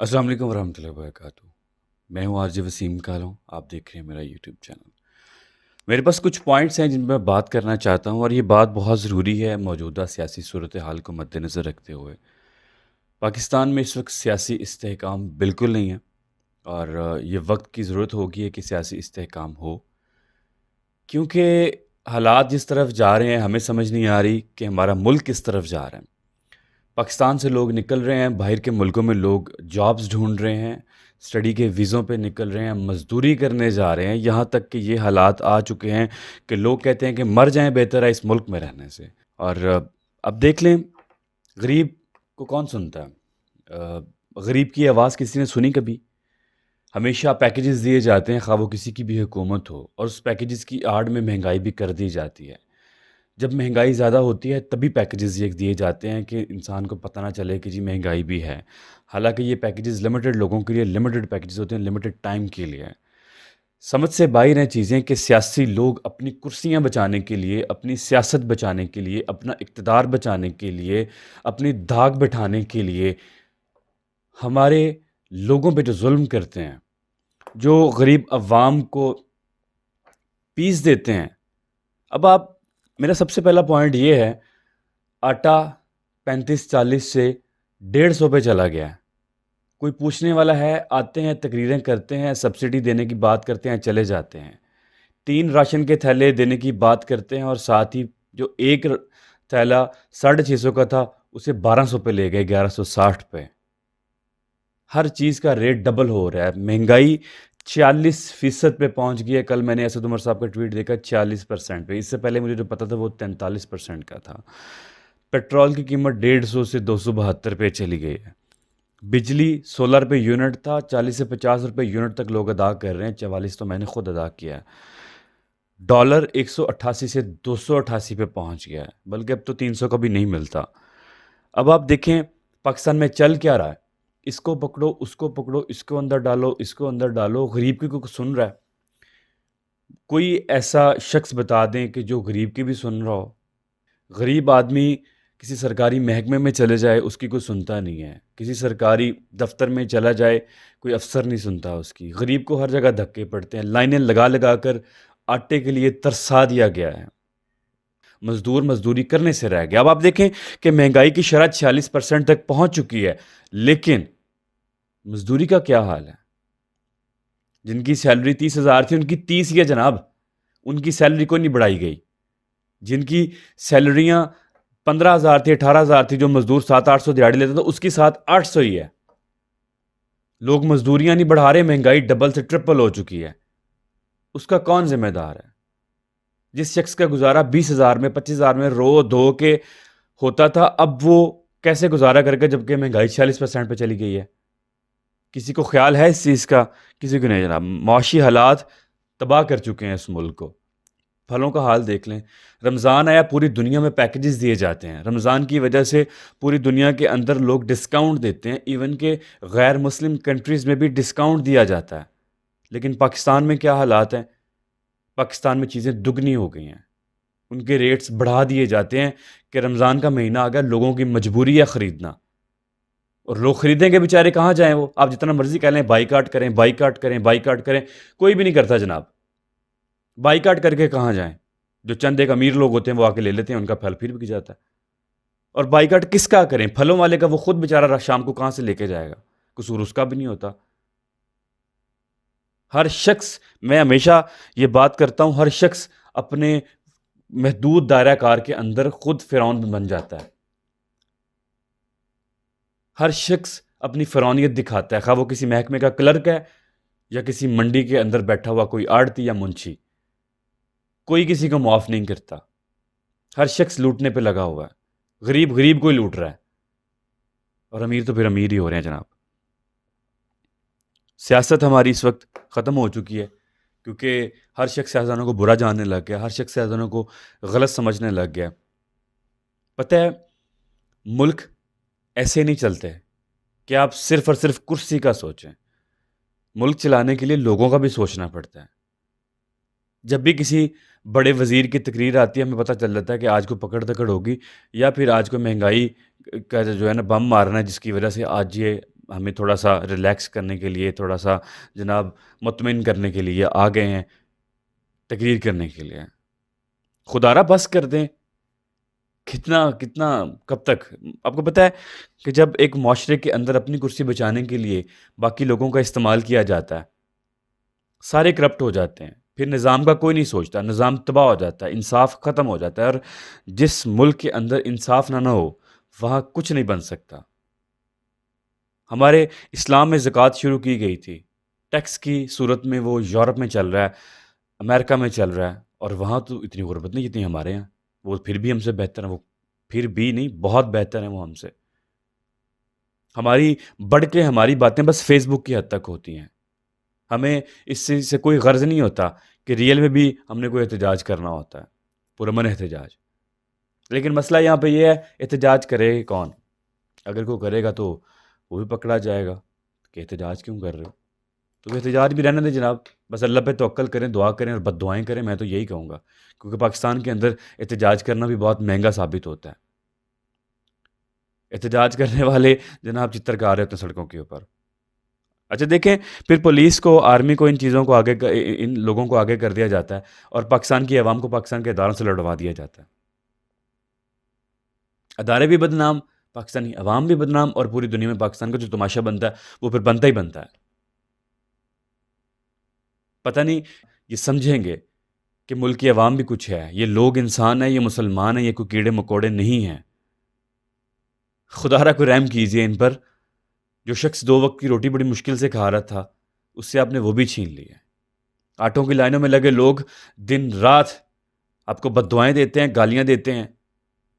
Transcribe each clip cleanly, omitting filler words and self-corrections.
السلام علیکم ورحمۃ اللہ وبرکاتہ۔ میں ہوں آر جے وسیم کالوں، آپ دیکھ رہے ہیں میرا یوٹیوب چینل۔ میرے پاس کچھ پوائنٹس ہیں جن میں بات کرنا چاہتا ہوں، اور یہ بات بہت ضروری ہے موجودہ سیاسی صورتحال کو مد نظر رکھتے ہوئے۔ پاکستان میں اس وقت سیاسی استحکام بالکل نہیں ہے، اور یہ وقت کی ضرورت ہوگی ہے کہ سیاسی استحکام ہو، کیونکہ حالات جس طرف جا رہے ہیں ہمیں سمجھ نہیں آ رہی کہ ہمارا ملک کس طرف جا رہا ہے۔ پاکستان سے لوگ نکل رہے ہیں، باہر کے ملکوں میں لوگ جابز ڈھونڈ رہے ہیں، اسٹڈی کے ویزوں پہ نکل رہے ہیں، مزدوری کرنے جا رہے ہیں، یہاں تک کہ یہ حالات آ چکے ہیں کہ لوگ کہتے ہیں کہ مر جائیں بہتر ہے اس ملک میں رہنے سے۔ اور اب دیکھ لیں، غریب کو کون سنتا ہے؟ غریب کی آواز کسی نے سنی کبھی؟ ہمیشہ پیکیجز دیے جاتے ہیں، خواہ وہ کسی کی بھی حکومت ہو، اور اس پیکیجز کی آڑ میں مہنگائی بھی کر دی جاتی ہے۔ جب مہنگائی زیادہ ہوتی ہے تبھی پیکیجز یہ دیے جاتے ہیں کہ انسان کو پتہ نہ چلے کہ جی مہنگائی بھی ہے۔ حالانکہ یہ پیکیجز لمیٹڈ لوگوں کے لیے، لمیٹڈ پیکیجز ہوتے ہیں، لمیٹڈ ٹائم کے لیے۔ سمجھ سے باہر ہیں چیزیں کہ سیاسی لوگ اپنی کرسیاں بچانے کے لیے، اپنی سیاست بچانے کے لیے، اپنا اقتدار بچانے کے لیے، اپنی دھاک بٹھانے کے لیے ہمارے لوگوں پہ جو ظلم کرتے ہیں، جو غریب عوام کو پیس دیتے ہیں۔ اب آپ، میرا سب سے پہلا پوائنٹ یہ ہے، آٹا 35-40 سے 150 پہ چلا گیا ہے۔ کوئی پوچھنے والا ہے؟ آتے ہیں، تقریریں کرتے ہیں، سبسڈی دینے کی بات کرتے ہیں، چلے جاتے ہیں۔ 3 راشن کے تھیلے دینے کی بات کرتے ہیں، اور ساتھ ہی جو ایک تھیلا 650 کا تھا اسے 1200 پہ لے گئے، 1160 پہ۔ ہر چیز کا ریٹ ڈبل ہو رہا ہے، مہنگائی 46% پہ پہنچ گئی ہے۔ کل میں نے اسد عمر صاحب کا ٹویٹ دیکھا 46% پہ، اس سے پہلے مجھے جو پتا تھا وہ 43% کا تھا۔ پیٹرول کی قیمت 150 سے 272 پہ چلی گئی ہے۔ بجلی 16 روپے یونٹ تھا، 40 سے 50 روپے یونٹ تک لوگ ادا کر رہے ہیں، 44 تو میں نے خود ادا کیا ہے۔ ڈالر 188 سے 288 پہ پہنچ گیا ہے، بلکہ اب تو 300 کا بھی نہیں ملتا۔ اب آپ دیکھیں پاکستان میں چل کیا رہا ہے، اس کو پکڑو، اس کو پکڑو، اس کو اندر ڈالو، اس کو اندر ڈالو، غریب کی کوئی سن رہا ہے؟ کوئی ایسا شخص بتا دیں کہ جو غریب کی بھی سن رہا ہو۔ غریب آدمی کسی سرکاری محکمے میں چلے جائے، اس کی کوئی سنتا نہیں ہے۔ کسی سرکاری دفتر میں چلا جائے، کوئی افسر نہیں سنتا اس کی۔ غریب کو ہر جگہ دھکے پڑتے ہیں، لائنیں لگا لگا کر آٹے کے لیے ترسا دیا گیا ہے۔ مزدور مزدوری کرنے سے رہ گیا۔ اب آپ دیکھیں کہ مہنگائی کی شرح 46% تک پہنچ چکی ہے، لیکن مزدوری کا کیا حال ہے؟ جن کی سیلری 30,000 تھی ان کی 30 ہی ہے جناب، ان کی سیلری کو نہیں بڑھائی گئی۔ جن کی سیلریاں 15,000 تھی، 18,000 تھی، جو مزدور 700-800 دیہڑی لیتا تھا، اس کی 700-800 ہی ہے۔ لوگ مزدوریاں نہیں بڑھا رہے، مہنگائی ڈبل سے ٹرپل ہو چکی ہے۔ اس کا کون ذمہ دار ہے؟ جس شخص کا گزارا 20,000 میں، 25,000 میں رو دھو کے ہوتا تھا، اب وہ کیسے گزارا کر کے جبکہ مہنگائی 46% پہ چلی گئی ہے؟ کسی کو خیال ہے اس چیز کا؟ کسی کو نہیں جناب۔ معاشی حالات تباہ کر چکے ہیں اس ملک کو۔ پھلوں کا حال دیکھ لیں، رمضان آیا، پوری دنیا میں پیکیجز دیے جاتے ہیں، رمضان کی وجہ سے پوری دنیا کے اندر لوگ ڈسکاؤنٹ دیتے ہیں، ایون کہ غیر مسلم کنٹریز میں بھی ڈسکاؤنٹ دیا جاتا ہے۔ لیکن پاکستان میں کیا حالات ہیں؟ پاکستان میں چیزیں دگنی ہو گئی ہیں، ان کے ریٹس بڑھا دیے جاتے ہیں کہ رمضان کا مہینہ آ گیا، لوگوں کی مجبوری ہے خریدنا، اور لوگ خریدیں گے بیچارے کہاں جائیں؟ وہ آپ جتنا مرضی کہہ لیں بائیکاٹ کریں، بائیکاٹ کریں، بائیکاٹ کریں، کوئی بھی نہیں کرتا جناب۔ بائیکاٹ کر کے کہاں جائیں؟ جو چند ایک امیر لوگ ہوتے ہیں وہ آ کے لے لیتے ہیں، ان کا پھل پھر بک جاتا ہے۔ اور بائیکاٹ کس کا کریں؟ پھلوں والے کا، وہ خود بیچارہ شام کو کہاں سے لے کے جائے گا؟ قصور اس کا بھی نہیں ہوتا۔ ہر شخص، میں ہمیشہ یہ بات کرتا ہوں، ہر شخص اپنے محدود دائرہ کار کے اندر خود فرعون بن جاتا ہے۔ ہر شخص اپنی فرعونیت دکھاتا ہے، خواہ وہ کسی محکمے کا کلرک ہے یا کسی منڈی کے اندر بیٹھا ہوا کوئی آڑتی یا منشی۔ کوئی کسی کو معاف نہیں کرتا، ہر شخص لوٹنے پہ لگا ہوا ہے۔ غریب غریب کو ہی لوٹ رہا ہے، اور امیر تو پھر امیر ہی ہو رہے ہیں جناب۔ سیاست ہماری اس وقت ختم ہو چکی ہے، کیونکہ ہر شخص سیاستدانوں کو برا جاننے لگ گیا، ہر شخص سیاستدانوں کو غلط سمجھنے لگ گیا۔ پتہ ہے ملک ایسے نہیں چلتے کہ آپ صرف اور صرف کرسی کا سوچیں، ملک چلانے کے لیے لوگوں کا بھی سوچنا پڑتا ہے۔ جب بھی کسی بڑے وزیر کی تقریر آتی ہے، ہمیں پتہ چل جاتا ہے کہ آج کو پکڑ دکڑ ہوگی، یا پھر آج کو مہنگائی کا جو ہے نا بم مارنا ہے، جس کی وجہ سے آج یہ ہمیں تھوڑا سا ریلیکس کرنے کے لیے، تھوڑا سا جناب مطمئن کرنے کے لیے آ گئے ہیں، تقریر کرنے کے لیے۔ خدا را بس کر دیں، کتنا کتنا کب تک؟ آپ کو پتہ ہے کہ جب ایک معاشرے کے اندر اپنی کرسی بچانے کے لیے باقی لوگوں کا استعمال کیا جاتا ہے، سارے کرپٹ ہو جاتے ہیں، پھر نظام کا کوئی نہیں سوچتا، نظام تباہ ہو جاتا ہے، انصاف ختم ہو جاتا ہے، اور جس ملک کے اندر انصاف نہ ہو وہاں کچھ نہیں بن سکتا۔ ہمارے اسلام میں زکوٰۃ شروع کی گئی تھی، ٹیکس کی صورت میں وہ یورپ میں چل رہا ہے، امریکہ میں چل رہا ہے، اور وہاں تو اتنی غربت نہیں جتنی ہمارے یہاں۔ وہ پھر بھی ہم سے بہتر ہیں، وہ پھر بھی نہیں، بہت بہتر ہیں وہ ہم سے۔ ہماری بڑھ کے ہماری باتیں بس فیس بک کی حد تک ہوتی ہیں، ہمیں اس چیز سے کوئی غرض نہیں ہوتا کہ ریئل میں بھی ہم نے کوئی احتجاج کرنا ہوتا ہے، پرامن احتجاج۔ لیکن مسئلہ یہاں پہ یہ ہے، احتجاج کرے گا کون؟ اگر کوئی کرے گا تو وہ بھی پکڑا جائے گا کہ احتجاج کیوں کر رہے ہو؟ تو احتجاج بھی رہنے دیں جناب، بس اللہ پہ توکل کریں، دعا کریں اور بد دعائیں کریں، میں تو یہی کہوں گا، کیونکہ پاکستان کے اندر احتجاج کرنا بھی بہت مہنگا ثابت ہوتا ہے۔ احتجاج کرنے والے جناب چتر کار ہوتے ہیں سڑکوں کے اوپر۔ اچھا دیکھیں، پھر پولیس کو، آرمی کو، ان چیزوں کو آگے، ان لوگوں کو آگے کر دیا جاتا ہے، اور پاکستان کی عوام کو پاکستان کے اداروں سے لڑوا دیا جاتا ہے۔ ادارے بھی بدنام، پاکستانی عوام بھی بدنام، اور پوری دنیا میں پاکستان کا جو تماشا بنتا ہے وہ پھر بنتا ہی بنتا ہے۔ پتہ نہیں یہ سمجھیں گے کہ ملک کی عوام بھی کچھ ہے، یہ لوگ انسان ہیں، یہ مسلمان ہیں، یہ کوئی کیڑے مکوڑے نہیں ہیں۔ خدا را کو رحم کیجئے ان پر۔ جو شخص 2 وقت کی روٹی بڑی مشکل سے کھا رہا تھا، اس سے آپ نے وہ بھی چھین لی ہے۔ آٹوں کی لائنوں میں لگے لوگ دن رات آپ کو بد دعائیں دیتے ہیں، گالیاں دیتے ہیں،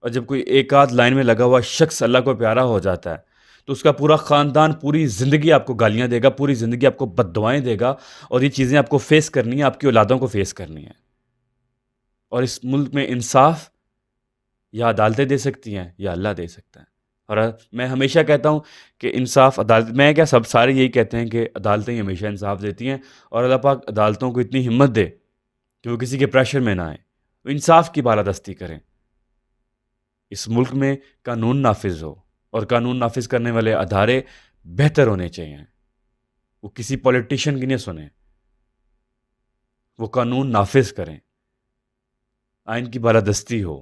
اور جب کوئی ایک آدھ لائن میں لگا ہوا شخص اللہ کو پیارا ہو جاتا ہے تو اس کا پورا خاندان پوری زندگی آپ کو گالیاں دے گا، پوری زندگی آپ کو بد دعائیں دے گا، اور یہ چیزیں آپ کو فیس کرنی ہیں، آپ کی اولادوں کو فیس کرنی ہیں۔ اور اس ملک میں انصاف یا عدالتیں دے سکتی ہیں یا اللہ دے سکتا ہے۔ اور میں ہمیشہ کہتا ہوں کہ انصاف، عدالت، میں کیا، سب سارے یہی کہتے ہیں کہ عدالتیں ہی ہمیشہ انصاف دیتی ہیں، اور اللہ پاک عدالتوں کو اتنی ہمت دے کہ وہ کسی کے پریشر میں نہ آئیں، وہ انصاف کی بالادستی کریں، اس ملک میں قانون نافذ ہو، اور قانون نافذ کرنے والے ادارے بہتر ہونے چاہیے، وہ کسی پولیٹیشین کی نہیں سنیں، وہ قانون نافذ کریں، آئین کی بالادستی ہو۔